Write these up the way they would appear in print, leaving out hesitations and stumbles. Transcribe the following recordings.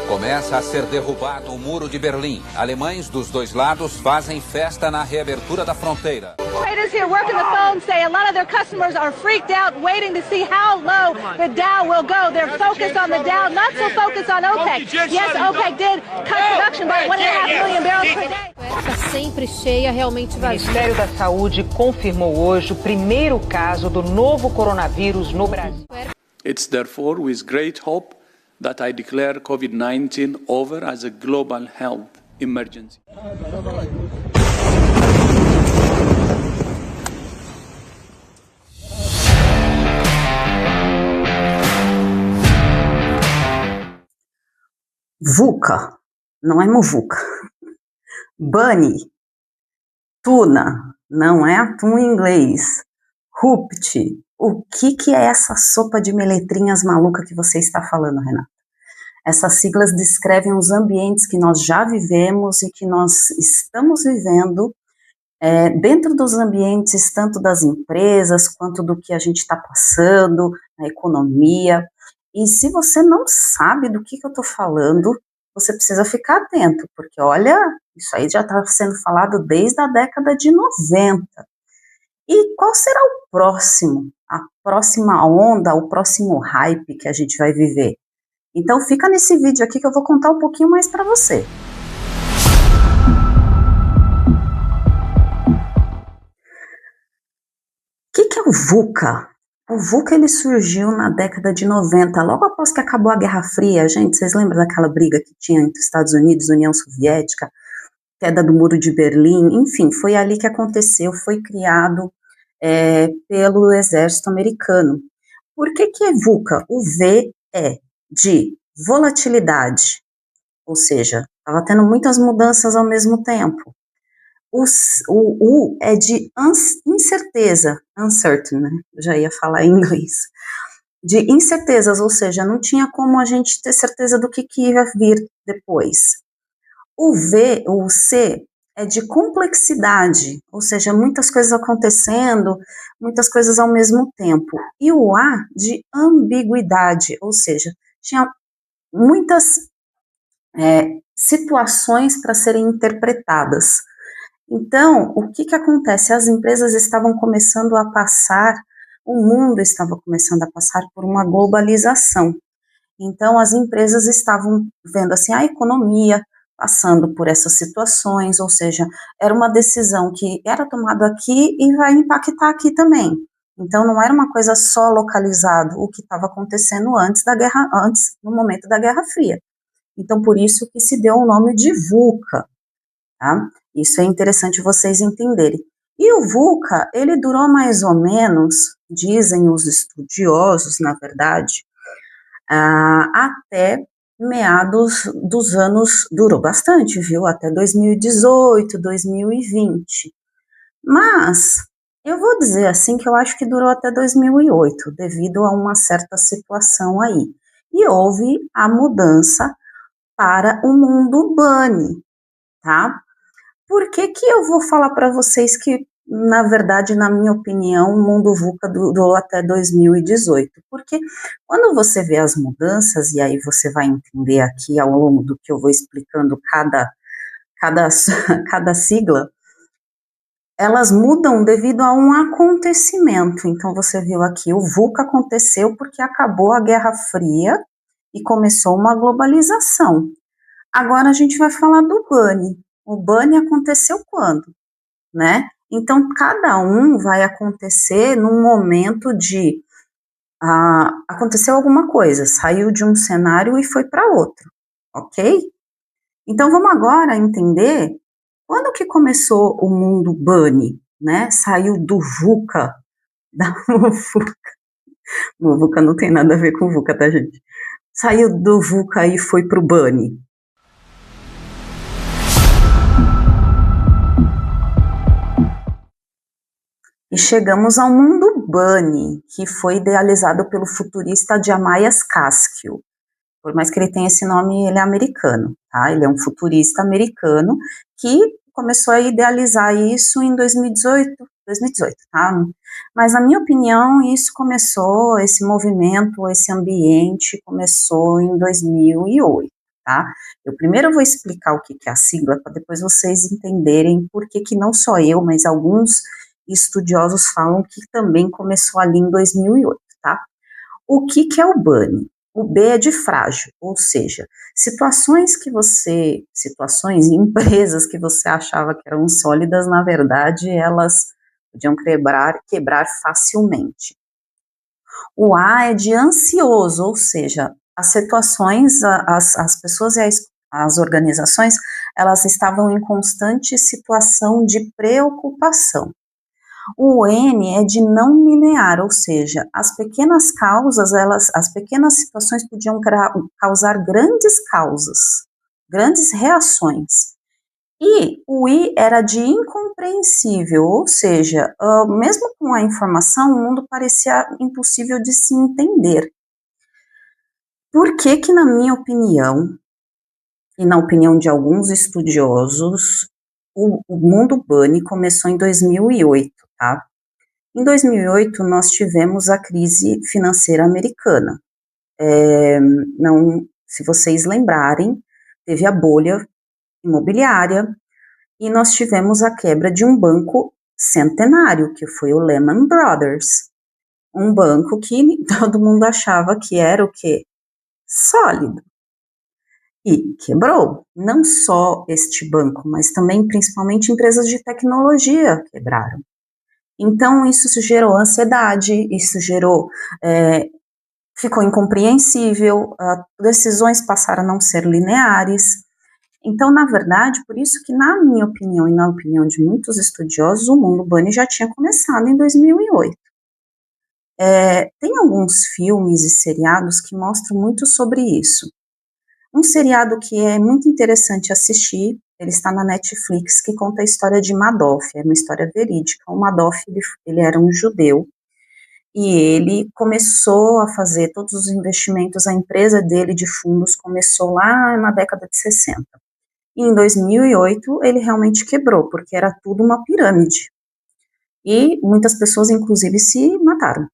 Começa a ser derrubado o muro de Berlim. Alemães dos dois lados fazem festa na reabertura da fronteira. Traders here working the phone say a lot of their customers are freaked out, waiting to see how low the Dow will go. They're focused on the Dow, not so focused on OPEC. Yes, OPEC did cut production by 1.5 million barrels per day. Está sempre cheia, realmente vazia. O Ministério da Saúde confirmou hoje o primeiro caso do novo coronavírus no Brasil. It's therefore with great hope that I declare COVID-19 over as a global health emergency. VUCA, não é muvuca. Bunny, tuna, não é atum em inglês. Rupt, o que é essa sopa de meletrinhas maluca que você está falando, Renata? Essas siglas descrevem os ambientes que nós já vivemos e que nós estamos vivendo dentro dos ambientes, tanto das empresas, quanto do que a gente está passando, na economia. E se você não sabe do que eu estou falando, você precisa ficar atento, porque olha, isso aí já está sendo falado desde a década de 90. E qual será o próximo, a próxima onda, o próximo hype que a gente vai viver? Então fica nesse vídeo aqui que eu vou contar um pouquinho mais para você. O que é o VUCA? O VUCA ele surgiu na década de 90, logo após que acabou a Guerra Fria. Gente, vocês lembram daquela briga que tinha entre Estados Unidos e União Soviética? Queda do Muro de Berlim, enfim, foi ali que aconteceu, foi criado pelo exército americano. Por que é VUCA? O V é de volatilidade, ou seja, estava tendo muitas mudanças ao mesmo tempo. O U é de incerteza, uncertain, né? Eu já ia falar em inglês. De incertezas, ou seja, não tinha como a gente ter certeza do que ia vir depois. O C é de complexidade, ou seja, muitas coisas acontecendo, muitas coisas ao mesmo tempo. E o A de ambiguidade, ou seja, tinha muitas situações para serem interpretadas. Então, o que acontece? As empresas estavam começando a passar, o mundo estava começando a passar por uma globalização. Então, as empresas estavam vendo assim, a economia passando por essas situações, ou seja, era uma decisão que era tomada aqui e vai impactar aqui também. Então, não era uma coisa só localizada, o que estava acontecendo antes no momento da Guerra Fria. Então, por isso que se deu o nome de VUCA, tá? Isso é interessante vocês entenderem. E o VUCA, ele durou mais ou menos, dizem os estudiosos, na verdade, até meados dos anos, durou bastante, viu? Até 2018, 2020. Mas, eu vou dizer assim que eu acho que durou até 2008, devido a uma certa situação aí. E houve a mudança para o mundo Bunny, tá? Por que eu vou falar para vocês que, na verdade, na minha opinião, o mundo VUCA durou até 2018? Porque quando você vê as mudanças, e aí você vai entender aqui ao longo do que eu vou explicando cada sigla, elas mudam devido a um acontecimento. Então, você viu aqui, o VUCA aconteceu porque acabou a Guerra Fria e começou uma globalização. Agora a gente vai falar do Bunny. O Bunny aconteceu quando, né? Então, cada um vai acontecer num momento de aconteceu alguma coisa, saiu de um cenário e foi para outro, ok? Então, vamos agora entender quando que começou o mundo Bunny, né? Saiu do VUCA, da muvuca. Muvuca não tem nada a ver com VUCA, tá, gente? Saiu do VUCA e foi pro Bunny. E chegamos ao mundo Bunny, que foi idealizado pelo futurista Jamias Cascio. Por mais que ele tenha esse nome, ele é americano, tá? Ele é um futurista americano que começou a idealizar isso em 2018, tá? Mas, na minha opinião, esse movimento, esse ambiente começou em 2008, tá? Eu primeiro vou explicar o que é a sigla, para depois vocês entenderem por que não só eu, mas alguns estudiosos falam que também começou ali em 2008, tá? O que é o BANI? O B é de frágil, ou seja, situações e empresas que você achava que eram sólidas, na verdade, elas podiam quebrar facilmente. O A é de ansioso, ou seja, as situações, as pessoas e as organizações, elas estavam em constante situação de preocupação. O N é de não linear, ou seja, as pequenas causas, as pequenas situações podiam causar grandes causas, grandes reações. E o I era de incompreensível, ou seja, mesmo com a informação, o mundo parecia impossível de se entender. Por que, na minha opinião, e na opinião de alguns estudiosos, o mundo BANI começou em 2008, tá? Em 2008, nós tivemos a crise financeira americana. Se vocês lembrarem, teve a bolha imobiliária e nós tivemos a quebra de um banco centenário, que foi o Lehman Brothers. Um banco que todo mundo achava que era o quê? Sólido. E quebrou. Não só este banco, mas também, principalmente, empresas de tecnologia quebraram. Então, isso gerou ansiedade, ficou incompreensível, decisões passaram a não ser lineares. Então, na verdade, por isso que, na minha opinião e na opinião de muitos estudiosos, o mundo BANI já tinha começado em 2008. Tem alguns filmes e seriados que mostram muito sobre isso. Um seriado que é muito interessante assistir, ele está na Netflix, que conta a história de Madoff, é uma história verídica. O Madoff, ele era um judeu, e ele começou a fazer todos os investimentos, a empresa dele de fundos começou lá na década de 60. E em 2008, ele realmente quebrou, porque era tudo uma pirâmide. E muitas pessoas, inclusive, se mataram.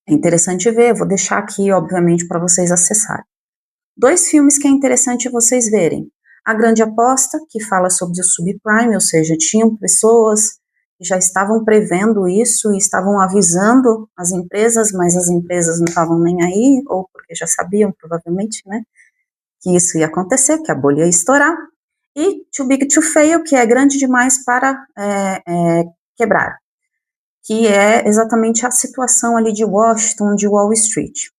É interessante ver, vou deixar aqui, obviamente, para vocês acessarem. 2 filmes que é interessante vocês verem. A Grande Aposta, que fala sobre o subprime, ou seja, tinham pessoas que já estavam prevendo isso e estavam avisando as empresas, mas as empresas não estavam nem aí, ou porque já sabiam, provavelmente, né, que isso ia acontecer, que a bolha ia estourar. E Too Big to Fail, que é grande demais para quebrar, que é exatamente a situação ali de Washington, de Wall Street.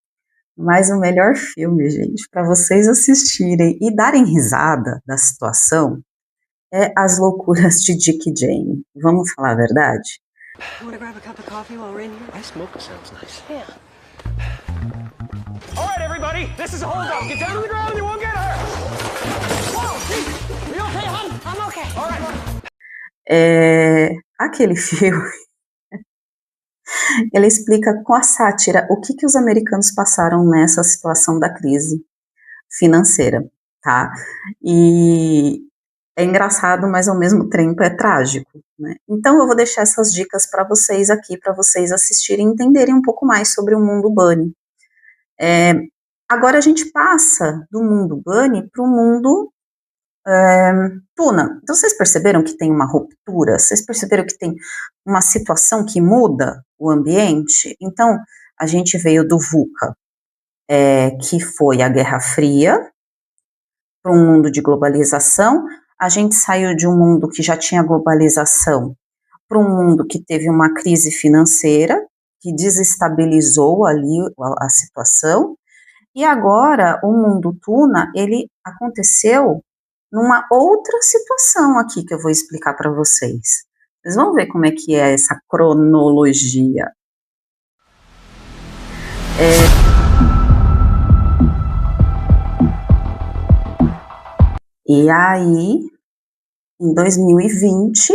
Mas o melhor filme, gente, para vocês assistirem e darem risada da situação é As Loucuras de Dick e Jane. Vamos falar a verdade? Want to grab a cup of coffee while we're in here? I smoke sounds nice. Yeah. All right, everybody, this is a hold up. Get down on the ground and you won't get hurt. Whoa, are you okay, hon? I'm okay. All right. Aquele filme, ele explica com a sátira o que os americanos passaram nessa situação da crise financeira, tá? E é engraçado, mas ao mesmo tempo é trágico, né? Então eu vou deixar essas dicas para vocês aqui, para vocês assistirem e entenderem um pouco mais sobre o mundo BANI. Agora a gente passa do mundo BANI para o mundo Tuna. Então vocês perceberam que tem uma ruptura? Vocês perceberam que tem uma situação que muda o ambiente? Então a gente veio do VUCA, que foi a Guerra Fria, para um mundo de globalização. A gente saiu de um mundo que já tinha globalização para um mundo que teve uma crise financeira, que desestabilizou ali a situação. E agora o mundo Tuna, ele aconteceu numa outra situação aqui que eu vou explicar para vocês. Vocês vão ver como é que é essa cronologia. E aí, em 2020,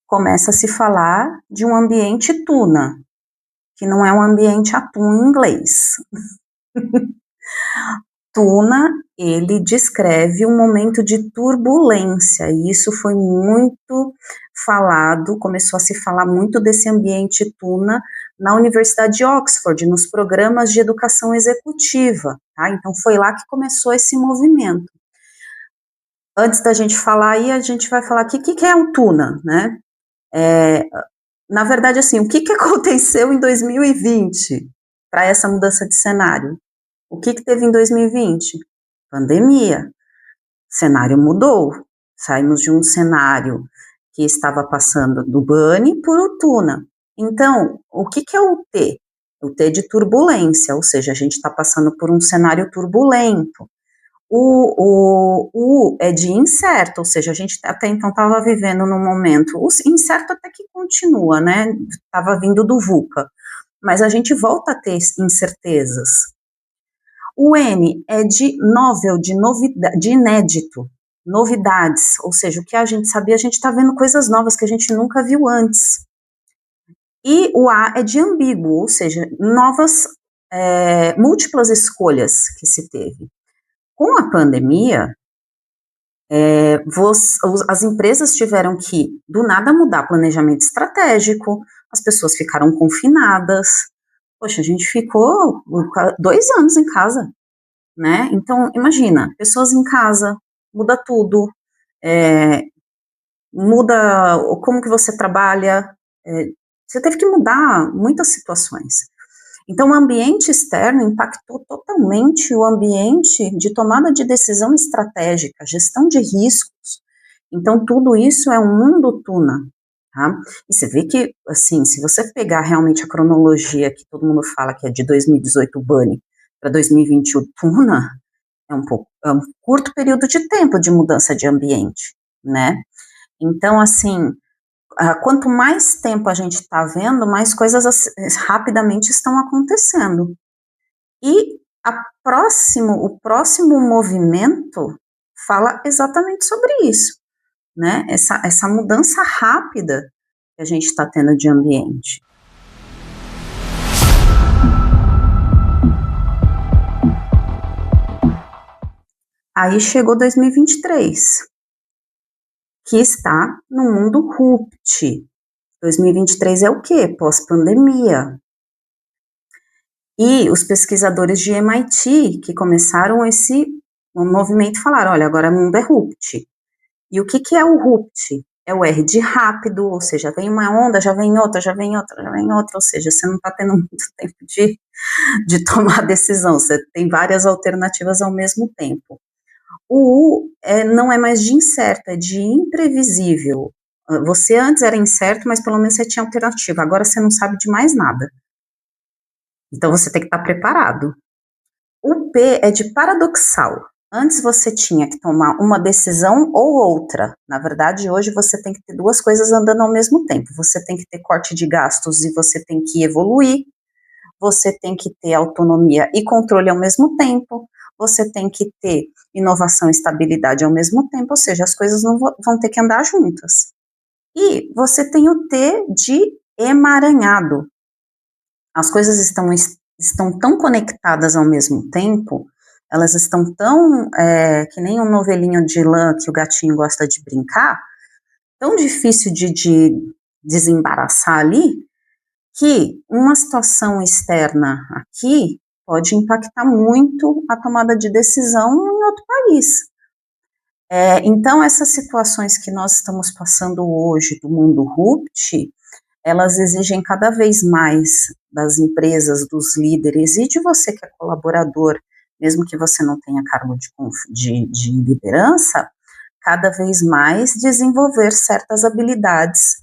começa a se falar de um ambiente Tuna, que não é um ambiente atum em inglês. Tuna, ele descreve um momento de turbulência, e isso foi muito começou a se falar muito desse ambiente tuna na Universidade de Oxford, nos programas de educação executiva, tá? Então foi lá que começou esse movimento. Antes da gente falar aí, a gente vai falar aqui o que é o tuna, né? Na verdade, assim, o que aconteceu em 2020 para essa mudança de cenário? O que teve em 2020? Pandemia. O cenário mudou. Saímos de um cenário que estava passando do bunny por o tuna. Então, o que é o T? O T de turbulência, ou seja, a gente está passando por um cenário turbulento. O U é de incerto, ou seja, a gente até então estava vivendo num momento, o incerto até que continua, né? Estava vindo do VUCA, mas a gente volta a ter incertezas. O N é de novel, de inédito, novidades, ou seja, o que a gente sabia, a gente está vendo coisas novas que a gente nunca viu antes. E o A é de ambíguo, ou seja, novas, múltiplas escolhas que se teve. Com a pandemia, as empresas tiveram que, do nada, mudar planejamento estratégico, as pessoas ficaram confinadas. Poxa, a gente ficou 2 anos em casa, né? Então, imagina, pessoas em casa, muda tudo, muda como que você trabalha, você teve que mudar muitas situações. Então, o ambiente externo impactou totalmente o ambiente de tomada de decisão estratégica, gestão de riscos. Então, tudo isso é um mundo tuna, tá? E você vê que, assim, se você pegar realmente a cronologia que todo mundo fala que é de 2018 o bunny para 2020 o tuna, é um curto período de tempo de mudança de ambiente, né? Então, assim, quanto mais tempo a gente está vendo, mais coisas rapidamente estão acontecendo. E o próximo movimento fala exatamente sobre isso, né? Essa mudança rápida que a gente está tendo de ambiente. Aí chegou 2023. Que está no mundo RUPT. 2023 é o quê? Pós-pandemia. E os pesquisadores de MIT que começaram esse movimento falaram, olha, agora o mundo é RUPT. E o que é o RUPT? É o R de rápido, ou seja, vem uma onda, já vem outra, já vem outra, já vem outra, ou seja, você não está tendo muito tempo de tomar decisão, você tem várias alternativas ao mesmo tempo. O U não é mais de incerto, é de imprevisível. Você antes era incerto, mas pelo menos você tinha alternativa. Agora você não sabe de mais nada. Então você tem que estar preparado. O P é de paradoxal. Antes você tinha que tomar uma decisão ou outra. Na verdade, hoje você tem que ter 2 coisas andando ao mesmo tempo. Você tem que ter corte de gastos e você tem que evoluir. Você tem que ter autonomia e controle ao mesmo tempo. Você tem que ter inovação e estabilidade ao mesmo tempo, ou seja, as coisas não vão ter que andar juntas. E você tem o T de emaranhado. As coisas estão tão conectadas ao mesmo tempo, elas estão tão, que nem um novelinho de lã que o gatinho gosta de brincar, tão difícil de desembaraçar ali, que uma situação externa aqui pode impactar muito a tomada de decisão em outro país. Então, essas situações que nós estamos passando hoje do mundo RUPT, elas exigem cada vez mais das empresas, dos líderes e de você que é colaborador, mesmo que você não tenha cargo de liderança, cada vez mais desenvolver certas habilidades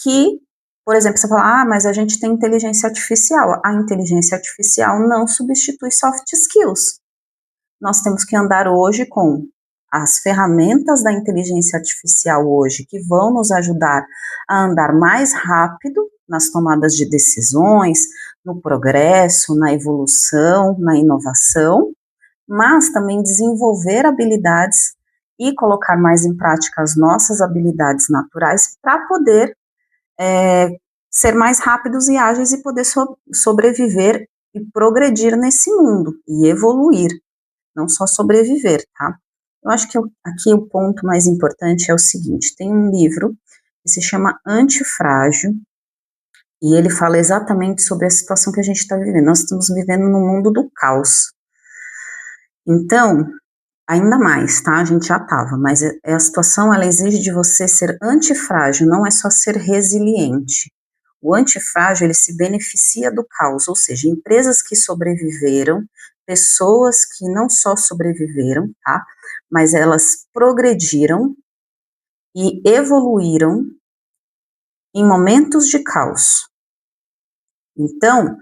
que, por exemplo, você fala, mas a gente tem inteligência artificial. A inteligência artificial não substitui soft skills. Nós temos que andar hoje com as ferramentas da inteligência artificial hoje, que vão nos ajudar a andar mais rápido nas tomadas de decisões, no progresso, na evolução, na inovação, mas também desenvolver habilidades e colocar mais em prática as nossas habilidades naturais para poder ser mais rápidos e ágeis e poder sobreviver e progredir nesse mundo e evoluir, não só sobreviver, tá? Eu acho que aqui o ponto mais importante é o seguinte, tem um livro que se chama Antifrágil, e ele fala exatamente sobre a situação que a gente está vivendo. Nós estamos vivendo num mundo do caos. Então, ainda mais, tá? A gente já estava, mas a situação, ela exige de você ser antifrágil, não é só ser resiliente. O antifrágil, ele se beneficia do caos, ou seja, empresas que sobreviveram, pessoas que não só sobreviveram, tá? Mas elas progrediram e evoluíram em momentos de caos. Então,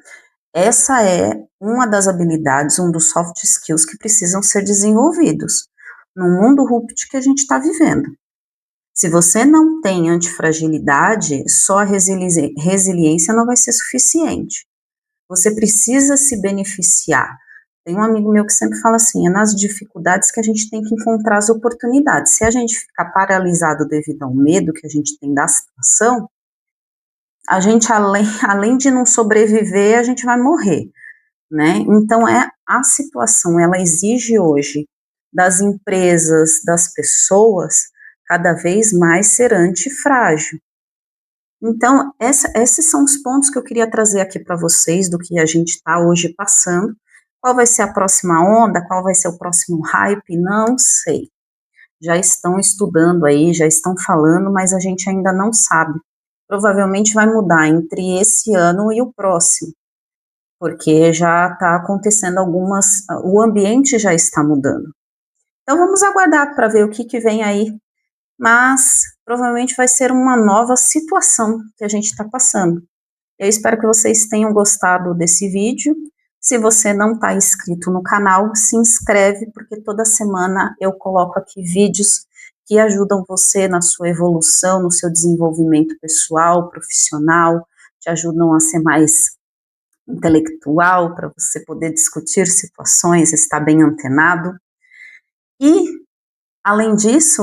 essa é uma das habilidades, um dos soft skills que precisam ser desenvolvidos no mundo rúptico que a gente está vivendo. Se você não tem antifragilidade, só a resiliência não vai ser suficiente. Você precisa se beneficiar. Tem um amigo meu que sempre fala assim, é nas dificuldades que a gente tem que encontrar as oportunidades. Se a gente ficar paralisado devido ao medo que a gente tem da situação, a gente, além de não sobreviver, a gente vai morrer, né? Então, a situação, ela exige hoje das empresas, das pessoas, cada vez mais ser antifrágil. Então, esses são os pontos que eu queria trazer aqui para vocês, do que a gente está hoje passando. Qual vai ser a próxima onda, qual vai ser o próximo hype, não sei. Já estão estudando aí, já estão falando, mas a gente ainda não sabe. Provavelmente vai mudar entre esse ano e o próximo, porque já está acontecendo o ambiente já está mudando. Então, vamos aguardar para ver o que vem aí, mas provavelmente vai ser uma nova situação que a gente está passando. Eu espero que vocês tenham gostado desse vídeo. Se você não está inscrito no canal, se inscreve, porque toda semana eu coloco aqui vídeos que ajudam você na sua evolução, no seu desenvolvimento pessoal, profissional, te ajudam a ser mais intelectual, para você poder discutir situações, estar bem antenado. E, além disso,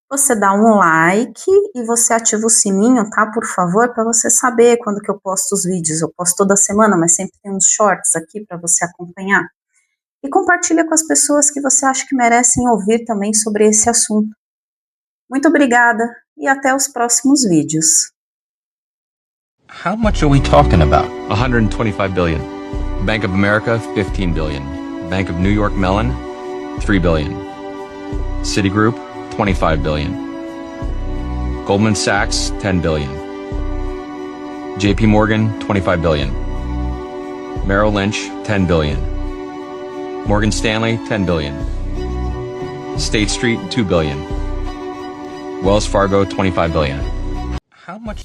você dá um like e você ativa o sininho, tá, por favor, para você saber quando que eu posto os vídeos. Eu posto toda semana, mas sempre tem uns shorts aqui para você acompanhar. E compartilha com as pessoas que você acha que merecem ouvir também sobre esse assunto. Muito obrigada e até os próximos vídeos. How much are we talking about? 125 billion. Bank of America, 15 billion. Bank of New York Mellon, 3 billion. Citigroup, 25 billion. Goldman Sachs, 10 billion. JP Morgan, 25 billion. Merrill Lynch, 10 billion. Morgan Stanley, 10 billion. State Street, 2 billion. Wells Fargo, 25 billion. How much?